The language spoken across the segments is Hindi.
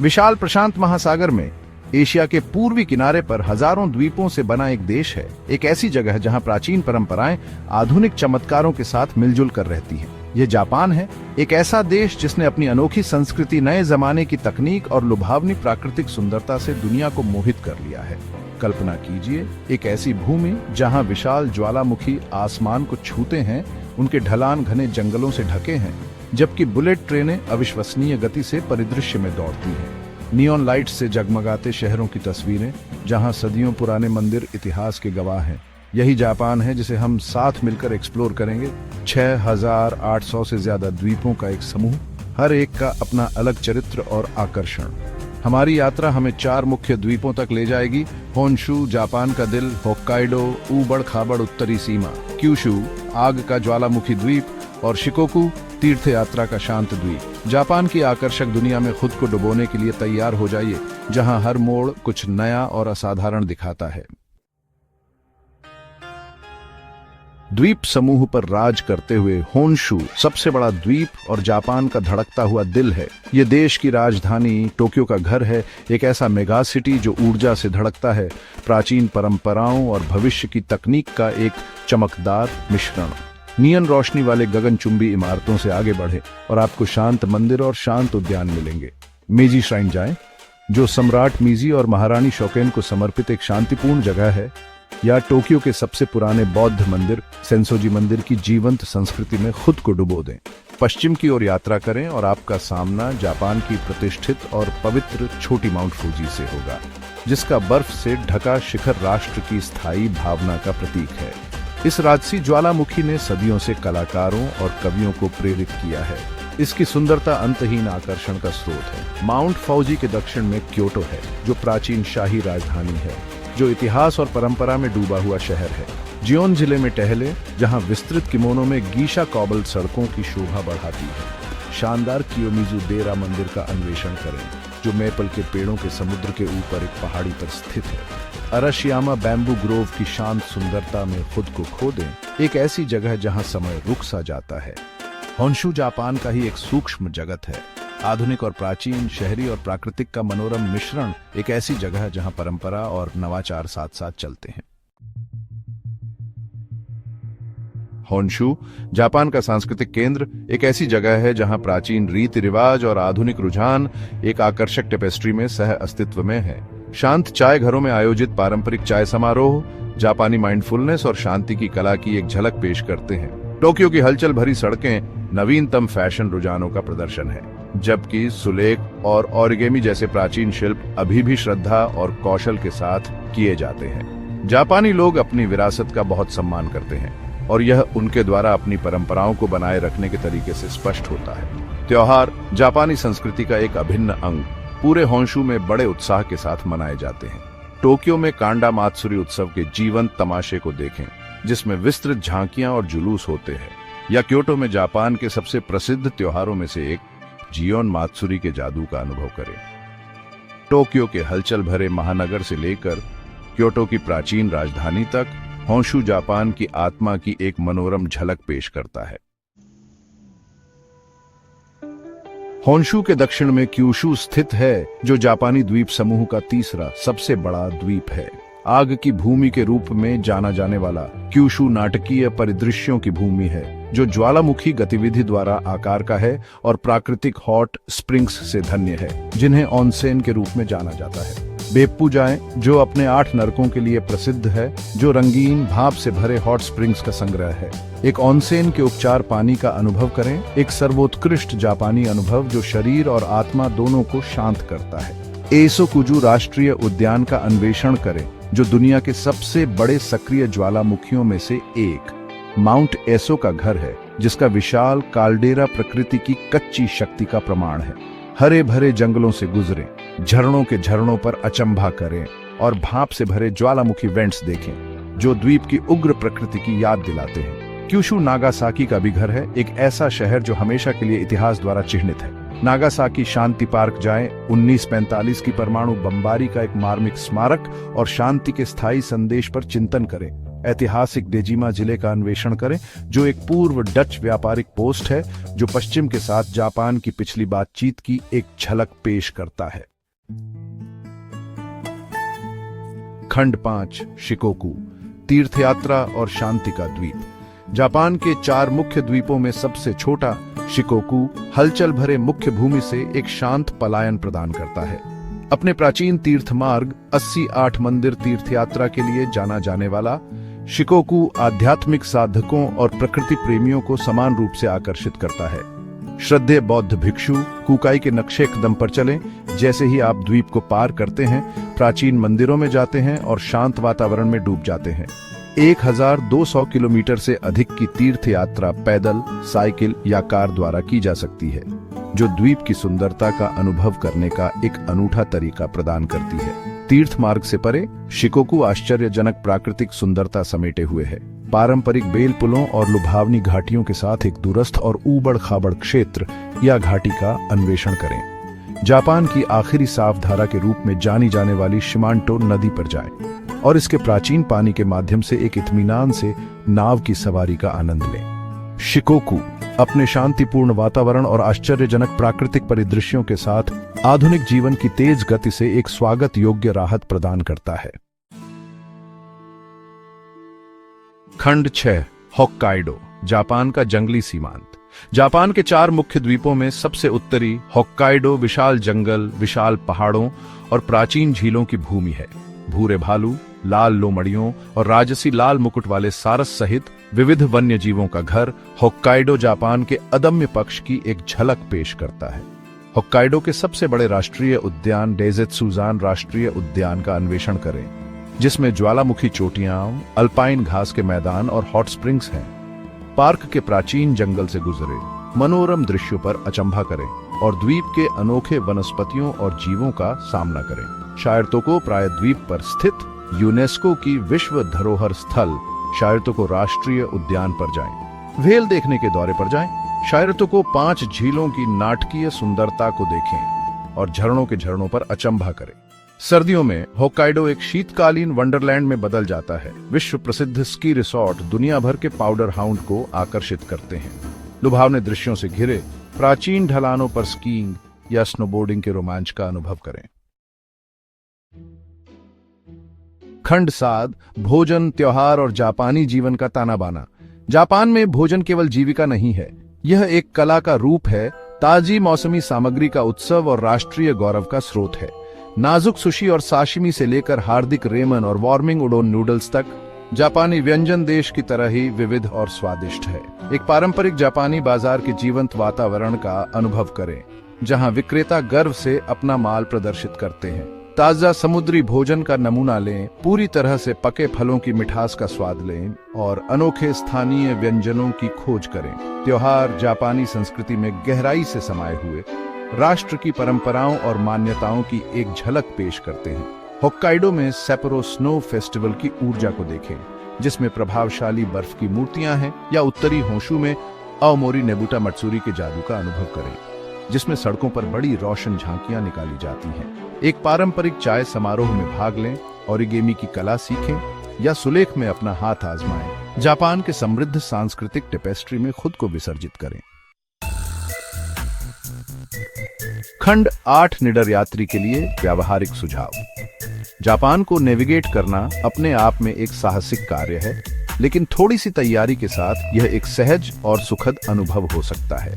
विशाल प्रशांत महासागर में एशिया के पूर्वी किनारे पर हजारों द्वीपों से बना एक देश है, एक ऐसी जगह जहां प्राचीन परंपराएं आधुनिक चमत्कारों के साथ मिलजुल कर रहती हैं। यह जापान है, एक ऐसा देश जिसने अपनी अनोखी संस्कृति, नए जमाने की तकनीक और लुभावनी प्राकृतिक सुंदरता से दुनिया को मोहित कर लिया है। कल्पना कीजिए, एक ऐसी भूमि जहां विशाल ज्वालामुखी आसमान को छूते हैं, उनके ढलान घने जंगलों से ढके हैं, जबकि बुलेट ट्रेनें अविश्वसनीय गति से परिदृश्य में दौड़ती हैं। नियॉन लाइट्स से जगमगाते शहरों की तस्वीरें, जहां सदियों पुराने मंदिर इतिहास के गवाह हैं। यही जापान है जिसे हम साथ मिलकर एक्सप्लोर करेंगे। 6800 से ज्यादा द्वीपों का एक समूह, हर एक का अपना अलग चरित्र और आकर्षण। हमारी यात्रा हमें 4 मुख्य द्वीपों तक ले जाएगी। होन्शु जापान का दिल, होक्काइडो ऊबड़ खाबड़ उत्तरी सीमा, क्यूशु आग का ज्वालामुखी द्वीप और शिकोकू तीर्थ यात्रा का शांत द्वीप। जापान की आकर्षक दुनिया में खुद को डुबोने के लिए तैयार हो जाइए, जहां हर मोड़ कुछ नया और असाधारण दिखाता है। द्वीप समूह पर राज करते हुए होन्शु सबसे बड़ा द्वीप और जापान का धड़कता हुआ दिल है। ये देश की राजधानी टोक्यो का घर है, एक ऐसा मेगा सिटी जो ऊर्जा से धड़कता है, प्राचीन परंपराओं और भविष्य की तकनीक का एक चमकदार मिश्रण। नियन रोशनी वाले गगनचुंबी इमारतों से आगे बढ़े और आपको शांत मंदिर और शांत उद्यान मिलेंगे। मेजी श्राइन जाएं, जो सम्राट मीजी और महारानी शोकेन को समर्पित एक शांतिपूर्ण जगह है, या टोक्यो के सबसे पुराने बौद्ध मंदिर सेंसोजी मंदिर की जीवंत संस्कृति में खुद को डुबो दें। पश्चिम की ओर यात्रा करें और आपका सामना जापान की प्रतिष्ठित और पवित्र छोटी माउंट फूजी से होगा, जिसका बर्फ से ढका शिखर राष्ट्र की स्थायी भावना का प्रतीक है। इस राजसी ज्वालामुखी ने सदियों से कलाकारों और कवियों को प्रेरित किया है। इसकी सुंदरता अंतहीन आकर्षण का स्रोत है। माउंट फूजी के दक्षिण में क्योटो है, जो प्राचीन शाही राजधानी है, जो इतिहास और परंपरा में डूबा हुआ शहर है। जियोन जिले में टहले, जहां विस्तृत किमोनो में गीशा कॉबल सड़कों की शोभा बढ़ाती है। शानदार कियोमिजू देरा मंदिर का अन्वेषण करें, जो मेपल के पेड़ों के समुद्र के ऊपर एक पहाड़ी पर स्थित है। अराशियामा बैम्बू ग्रोव की शांत सुंदरता में खुद को खो दें, एक ऐसी जगह जहां समय रुक सा जाता है। होन्शु जापान का ही एक सूक्ष्म जगत है, आधुनिक और प्राचीन, शहरी और प्राकृतिक का मनोरम मिश्रण। एक ऐसी जगह जहां परंपरा और नवाचार साथ साथ चलते हैं। होन्शु जापान का सांस्कृतिक केंद्र, एक ऐसी जगह है जहां प्राचीन रीति रिवाज और आधुनिक रुझान एक आकर्षक टेपेस्ट्री में सह अस्तित्व में है। शांत चाय घरों में आयोजित पारंपरिक चाय समारोह जापानी माइंडफुलनेस और शांति की कला की एक झलक पेश करते हैं। टोक्यो की हलचल भरी सड़कें नवीनतम फैशन रुझानों का प्रदर्शन है, जबकि सुलेख और ओरिगेमी जैसे प्राचीन शिल्प अभी भी श्रद्धा और कौशल के साथ किए जाते हैं। जापानी लोग अपनी विरासत का बहुत सम्मान करते हैं और यह उनके द्वारा अपनी परंपराओं को बनाए रखने के तरीके से स्पष्ट होता है। त्योहार जापानी संस्कृति का एक अभिन्न अंग पूरे होन्शु में बड़े उत्साह के साथ मनाए जाते हैं। टोक्यो में कांडा मात्सुरी उत्सव के जीवंत तमाशे को देखें, जिसमें विस्तृत झांकियां और जुलूस होते हैं, या क्योटो में जापान के सबसे प्रसिद्ध त्योहारों में से एक जियोन मात्सुरी के जादू का अनुभव करें। टोक्यो के हलचल भरे महानगर से लेकर क्योटो की प्राचीन राजधानी तक, होन्शु जापान की आत्मा की एक मनोरम झलक पेश करता है। होन्शु के दक्षिण में क्यूशु स्थित है, जो जापानी द्वीप समूह का तीसरा सबसे बड़ा द्वीप है। आग की भूमि के रूप में जाना जाने वाला क्यूशु नाटकीय परिदृश्यों की भूमि है, जो ज्वालामुखी गतिविधि द्वारा आकार का है और प्राकृतिक हॉट स्प्रिंग्स से धन्य है, जिन्हें ऑनसेन के रूप में जाना जाता है। बेप्पू जाएं, जो अपने 8 नरकों के लिए प्रसिद्ध है, जो रंगीन भाप से भरे हॉट स्प्रिंग्स का संग्रह है। एक ऑनसेन के उपचार पानी का अनुभव करें, एक सर्वोत्कृष्ट जापानी अनुभव जो शरीर और आत्मा दोनों को शांत करता है। एसोकुजु राष्ट्रीय उद्यान का अन्वेषण करें, जो दुनिया के सबसे बड़े सक्रिय ज्वालामुखियों में से एक माउंट एसो का घर है, जिसका विशाल काल्डेरा प्रकृति की कच्ची शक्ति का प्रमाण है। हरे भरे जंगलों से गुजरें, झरनों के झरनों पर अचंभा करें और भाप से भरे ज्वालामुखी वेंट्स देखें, जो द्वीप की उग्र प्रकृति की याद दिलाते हैं। क्यूशु नागासाकी का भी घर है, एक ऐसा शहर जो हमेशा के लिए इतिहास द्वारा चिह्नित है। नागासाकी शांति पार्क जाएं, 1945 की परमाणु बमबारी का एक मार्मिक स्मारक और शांति के स्थायी संदेश पर चिंतन करें। ऐतिहासिक डेजिमा जिले का अन्वेषण करें, जो एक पूर्व डच व्यापारिक पोस्ट है, जो पश्चिम के साथ जापान की पिछली बातचीत की एक झलक पेश करता है। खंड 5 शिकोकू, तीर्थयात्रा और शांति का द्वीप। जापान के 4 मुख्य द्वीपों में सबसे छोटा शिकोकू हलचल भरे मुख्य भूमि से एक शांत पलायन प्रदान करता है। अपने प्राचीन तीर्थ मार्ग 88 मंदिर तीर्थयात्रा के लिए जाना जाने वाला शिकोकू आध्यात्मिक साधकों और प्रकृति प्रेमियों को समान रूप से आकर्षित करता है। श्रद्धेय बौद्ध भिक्षु कुकाई के नक्शे कदम पर चलें। जैसे ही आप द्वीप को पार करते हैं, प्राचीन मंदिरों में जाते हैं और शांत वातावरण में डूब जाते हैं। 1200 किलोमीटर से अधिक की तीर्थ यात्रा पैदल, साइकिल या कार द्वारा की जा सकती है, जो द्वीप की सुंदरता का अनुभव करने का एक अनूठा तरीका प्रदान करती है। तीर्थ मार्ग से परे शिकोकू आश्चर्यजनक प्राकृतिक सुंदरता समेटे हुए है। पारंपरिक बेल पुलों और लुभावनी घाटियों के साथ एक दूरस्थ और ऊबड़ खाबड़ क्षेत्र या घाटी का अन्वेषण करें। जापान की आखिरी साफ धारा के रूप में जानी जाने वाली शिमांटो नदी पर जाएं और इसके प्राचीन पानी के माध्यम से एक इत्मीनान से नाव की सवारी का आनंद लें। शिकोकू अपने शांतिपूर्ण वातावरण और आश्चर्यजनक प्राकृतिक परिदृश्यों के साथ आधुनिक जीवन की तेज गति से एक स्वागत योग्य राहत प्रदान करता है। खंड 6 होक्काइडो, जापान का जंगली सीमांत। जापान के 4 मुख्य द्वीपों में सबसे उत्तरी होक्काइडो विशाल जंगल, विशाल पहाड़ों और प्राचीन झीलों की भूमि है। भूरे भालू, लाल लोमड़ियों और राजसी लाल मुकुट वाले सारस सहित विविध वन्य जीवों का घर होक्काइडो जापान के अदम्य पक्ष की एक झलक पेश करता है। होक्काइडो के सबसे बड़े राष्ट्रीय उद्यान डेज़ेत्सुज़ान राष्ट्रीय उद्यान का अन्वेषण करें, जिसमें ज्वालामुखी चोटियां, अल्पाइन घास के मैदान और हॉट स्प्रिंग्स हैं। पार्क के प्राचीन जंगल से गुजरे मनोरम दृश्यों पर अचंभा करें और द्वीप के अनोखे वनस्पतियों और जीवों का सामना करें। शायरतोको प्रायद्वीप पर स्थित यूनेस्को की विश्व धरोहर स्थल शायरतोको राष्ट्रीय उद्यान पर जाएं। व्हेल देखने के दौरे पर जाएं। शायरतोको 5 झीलों की नाटकीय सुंदरता को देखें और झरनों के झरनों पर अचंभा करें। सर्दियों में होक्काइडो एक शीतकालीन वंडरलैंड में बदल जाता है। विश्व प्रसिद्ध स्की रिसोर्ट दुनिया भर के पाउडर हाउंड को आकर्षित करते हैं। लुभावने दृश्यों से घिरे प्राचीन ढलानों पर स्कीइंग या स्नोबोर्डिंग के रोमांच का अनुभव करें। खंड 7 भोजन, त्योहार और जापानी जीवन का ताना बाना। जापान में भोजन केवल जीविका नहीं है, यह एक कला का रूप है, ताजी मौसमी सामग्री का उत्सव और राष्ट्रीय गौरव का स्रोत है। नाजुक सुशी और साशिमी से लेकर हार्दिक रेमन और वार्मिंग उडोन नूडल्स तक, जापानी व्यंजन देश की तरह ही विविध और स्वादिष्ट है। एक पारंपरिक जापानी बाजार के जीवंत वातावरण का अनुभव करें, जहां विक्रेता गर्व से अपना माल प्रदर्शित करते हैं। ताजा समुद्री भोजन का नमूना लें, पूरी तरह से पके फलों की मिठास का स्वाद लें और अनोखे स्थानीय व्यंजनों की खोज करें। त्योहार जापानी संस्कृति में गहराई से समाये हुए राष्ट्र की परंपराओं और मान्यताओं की एक झलक पेश करते हैं। होक्काइडो में सैपोरो स्नो फेस्टिवल की ऊर्जा को देखें, जिसमें प्रभावशाली बर्फ की मूर्तियां हैं, या उत्तरी होंशु में आओमोरी नेबुटा मत्सुरी के जादू का अनुभव करें, जिसमें सड़कों पर बड़ी रोशन झांकियां निकाली जाती हैं। एक पारंपरिक चाय समारोह में भाग लें, ओरिगेमी की कला सीखें या सुलेख में अपना हाथ आजमाएं। जापान के समृद्ध सांस्कृतिक टेपेस्ट्री में खुद को विसर्जित करें। खंड 8 निडर यात्री के लिए व्यावहारिक सुझाव। जापान को नेविगेट करना अपने आप में एक साहसिक कार्य है, लेकिन थोड़ी सी तैयारी के साथ यह एक सहज और सुखद अनुभव हो सकता है।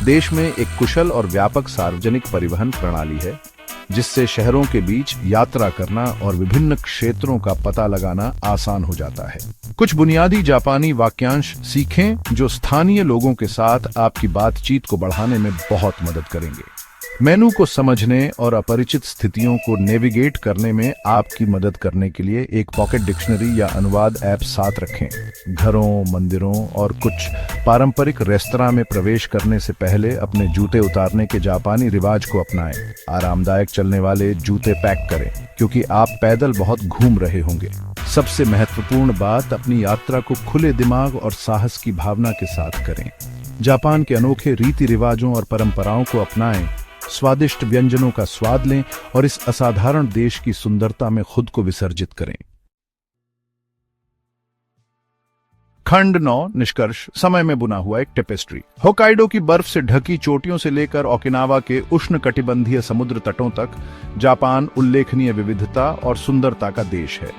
देश में एक कुशल और व्यापक सार्वजनिक परिवहन प्रणाली है, जिससे शहरों के बीच यात्रा करना और विभिन्न क्षेत्रों का पता लगाना आसान हो जाता है। कुछ बुनियादी जापानी वाक्यांश सीखें जो स्थानीय लोगों के साथ आपकी बातचीत को बढ़ाने में बहुत मदद करेंगे। मेनू को समझने और अपरिचित स्थितियों को नेविगेट करने में आपकी मदद करने के लिए एक पॉकेट डिक्शनरी या अनुवाद ऐप साथ रखें। घरों, मंदिरों और कुछ पारंपरिक रेस्तरां में प्रवेश करने से पहले अपने जूते उतारने के जापानी रिवाज को अपनाएं। आरामदायक चलने वाले जूते पैक करें, क्योंकि आप पैदल बहुत घूम रहे होंगे। सबसे महत्वपूर्ण बात, अपनी यात्रा को खुले दिमाग और साहस की भावना के साथ करें। जापान के अनोखे रीति रिवाजों और परंपराओं को अपनाएं, स्वादिष्ट व्यंजनों का स्वाद लें और इस असाधारण देश की सुंदरता में खुद को विसर्जित करें। खंड 9 निष्कर्ष समय में बुना हुआ एक टेपेस्ट्री। होकाइडो की बर्फ से ढकी चोटियों से लेकर ओकिनावा के उष्णकटिबंधीय समुद्र तटों तक जापान उल्लेखनीय विविधता और सुंदरता का देश है।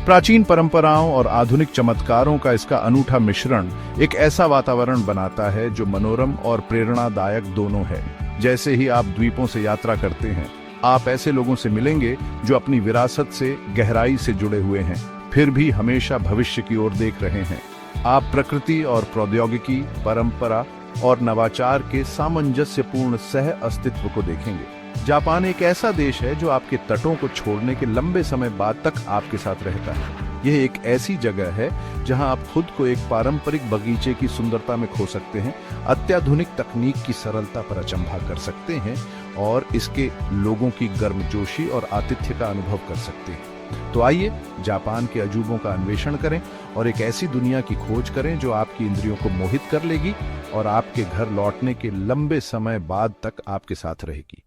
प्राचीन परंपराओं और आधुनिक चमत्कारों का इसका अनूठा मिश्रण एक ऐसा वातावरण बनाता है जो मनोरम और प्रेरणादायक दोनों है। जैसे ही आप द्वीपों से यात्रा करते हैं, आप ऐसे लोगों से मिलेंगे जो अपनी विरासत से गहराई से जुड़े हुए हैं, फिर भी हमेशा भविष्य की ओर देख रहे हैं। आप प्रकृति और प्रौद्योगिकी, परंपरा और नवाचार के सामंजस्यपूर्ण सह अस्तित्व को देखेंगे। जापान एक ऐसा देश है जो आपके तटों को छोड़ने के लंबे समय बाद तक आपके साथ रहता है। यह एक ऐसी जगह है जहां आप खुद को एक पारंपरिक बगीचे की सुंदरता में खो सकते हैं, अत्याधुनिक तकनीक की सरलता पर अचंभा कर सकते हैं और इसके लोगों की गर्मजोशी और आतिथ्य का अनुभव कर सकते हैं। तो आइए जापान के अजूबों का अन्वेषण करें और एक ऐसी दुनिया की खोज करें जो आपकी इंद्रियों को मोहित कर लेगी और आपके घर लौटने के लंबे समय बाद तक आपके साथ रहेगी।